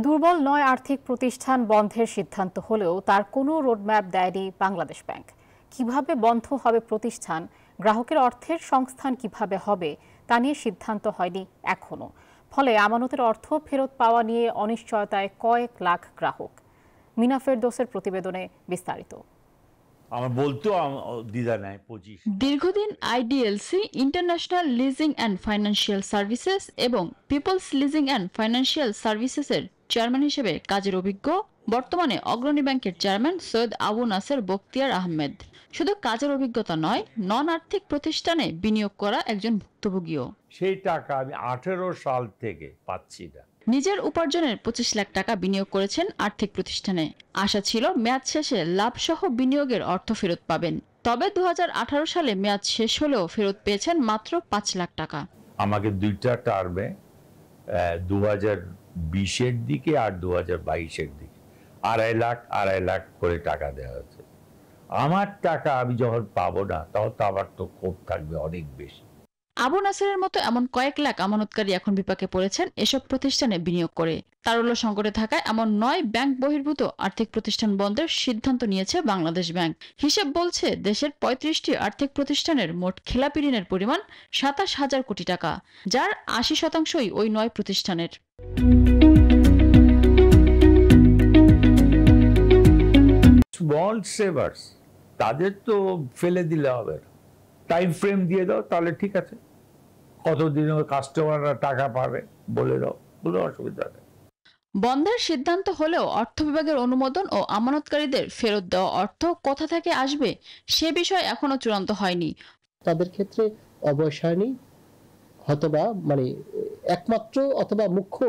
দুর্বল ৯ আর্থিক প্রতিষ্ঠান বন্ধের সিদ্ধান্ত হলেও তার কোনো রোডম্যাপ দেয়নি বাংলাদেশ ব্যাংক। কিভাবে বন্ধ হবে প্রতিষ্ঠান, গ্রাহকের অর্থের সংস্থান কিভাবে হবে তা নিয়ে সিদ্ধান্ত হয়নি এখনো। ফলে আমানতের অর্থ ফেরত পাওয়া নিয়ে অনিশ্চয়তায় কয়েক লাখ গ্রাহক। মিনা ফেরদৌসের প্রতিবেদনে বিস্তারিত। আমার বলতো দ্বিধা নাই। দীর্ঘদিন IDLC, international leasing and financial services এবং পিপলস লিজিং অ্যান্ড ফাইন্যান্সিয়াল সার্ভিসেসের চেয়ারম্যান হিসেবে কাজের অভিজ্ঞ বর্তমানে অগ্রণী ব্যাংকের চেয়ারম্যান সৈয়দ আবু নাসের বখতিয়ার আহমেদ। শুধু কাজের অভিজ্ঞতা নয়, নন আর্থিক প্রতিষ্ঠানে বিনিয়োগ করা একজন ভুক্তভোগীও। সেই টাকা আমি 18 সাল থেকে পাচ্ছি না। নিজের উপার্জনের 25 লাখ টাকা বিনিয়োগ করেছেন আর্থিক প্রতিষ্ঠানে। আশা ছিল মেয়াদ শেষে লাভসহ বিনিয়োগের অর্থ ফেরত পাবেন। তবে 2018 সালে মেয়াদ শেষ হলেও ফেরত পেয়েছেন মাত্র 5 লাখ টাকা। আমাকে দুইটা টার্মে 2020-এর দিকে আর 2022-এর দিকে আড়াই লাখ করে টাকা দেওয়া হয়েছে। আমার টাকা আমি যখন পাবো না, তখন তো আমার তো ক্ষোভ থাকবে অনেক বেশি। আবু নাসেরের মতো এমন কয়েক লাখ আমানতকারী এখন বিপাকে পড়েছেন এসব প্রতিষ্ঠানে বিনিয়োগ করে। তারল্য সংকটে থাকায় এমন 9 ব্যাংক বহির্ভূত আর্থিক প্রতিষ্ঠান বন্ধের সিদ্ধান্ত নিয়েছে বাংলাদেশ ব্যাংক। হিসেব বলছে দেশের 35টি আর্থিক প্রতিষ্ঠানের মোট খেলাপি ঋণের পরিমাণ 27,000 কোটি টাকা, যার 80%ই ওই 9 প্রতিষ্ঠানের। বন্ড সেভার্স তাদের তো ফেলে দিলে হবে না, টাইম ফ্রেম দিয়ে দাও, তাহলে ঠিক আছে। কতদিন কাস্টমাররা টাকা পাবে বলে দাও, কোনো অসুবিধা নেই। বন্ধের সিদ্ধান্ত হলেও অর্থ বিভাগের অনুমোদন ও আমানতকারীদের ফেরত দেওয়া অর্থ কোথা থেকে আসবে সে বিষয় এখনো চূড়ান্ত হয়নি। তাদের ক্ষেত্রে অবসায়নী হয়তোবা একমাত্র অথবা মুখ্য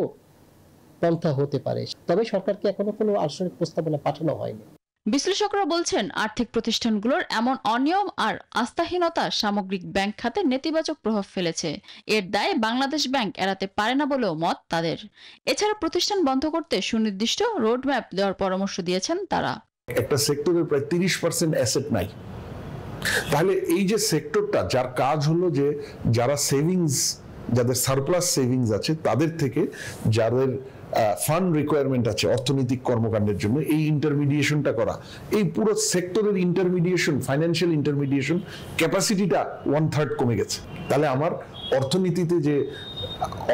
পন্থা হতে পারে, তবে সরকারকে এখনো কোনো আনুষ্ঠানিক প্রস্তাবনা পাঠানো হয়নি। বিশ্লেষকরা বলছেন আর্থিক প্রতিষ্ঠানগুলোর এমন অনিয়ম আর আস্থাহীনতা সামগ্রিক ব্যাংক খাতে নেতিবাচক প্রভাব ফেলেছে। এর দায় বাংলাদেশ ব্যাংক এড়াতে পারে না বলেও মত তাদের। এছাড়া প্রতিষ্ঠান বন্ধ করতে সুনির্দিষ্ট রোডম্যাপ দেওয়ার পরামর্শ দিয়েছেন তারা। একটা সেক্টরের প্রায় 30% অ্যাসেট নাই, তাহলে এই যে সেক্টরটা, যার কাজ হলো যে যারা যাদের সারপ্লাস সেভিংস আছে তাদের থেকে যাদের ফান্ড রিকোয়ারমেন্ট আছে অর্থনৈতিক কর্মকাণ্ডের জন্য, এই ইন্টারমিডিয়েশনটা করা, এই পুরো সেক্টরের ইন্টারমিডিয়েশন, ফাইন্যান্সিয়াল ইন্টারমিডিয়েশন ক্যাপাসিটিটা 1/3 কমে গেছে। তাহলে আমার অর্থনীতিতে যে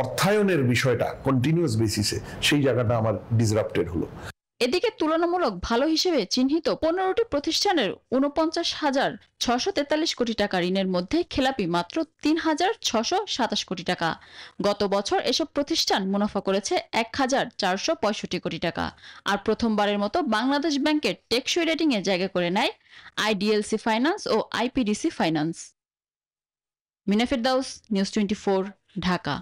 অর্থায়নের বিষয়টা কন্টিনিউয়াস বেসিসে, সেই জায়গাটা আমার ডিসরাপ্টেড হলো। এদিকে তুলনামূলক ভালো হিসেবে চিহ্নিত 15টি প্রতিষ্ঠানের 49,643 কোটি টাকা ঋণের মধ্যে খেলাপি মাত্র 3,627 কোটি টাকা। গত বছর এসব প্রতিষ্ঠান মুনাফা করেছে 1,465 কোটি টাকা। আর প্রথমবারের মতো বাংলাদেশ ব্যাংকের টেকসই রেটিং এ জায়গা করে নেয় আইডিএলসি ফাইন্যান্স ও IPDC finance. Mina Ferdous, news 24, Dhaka.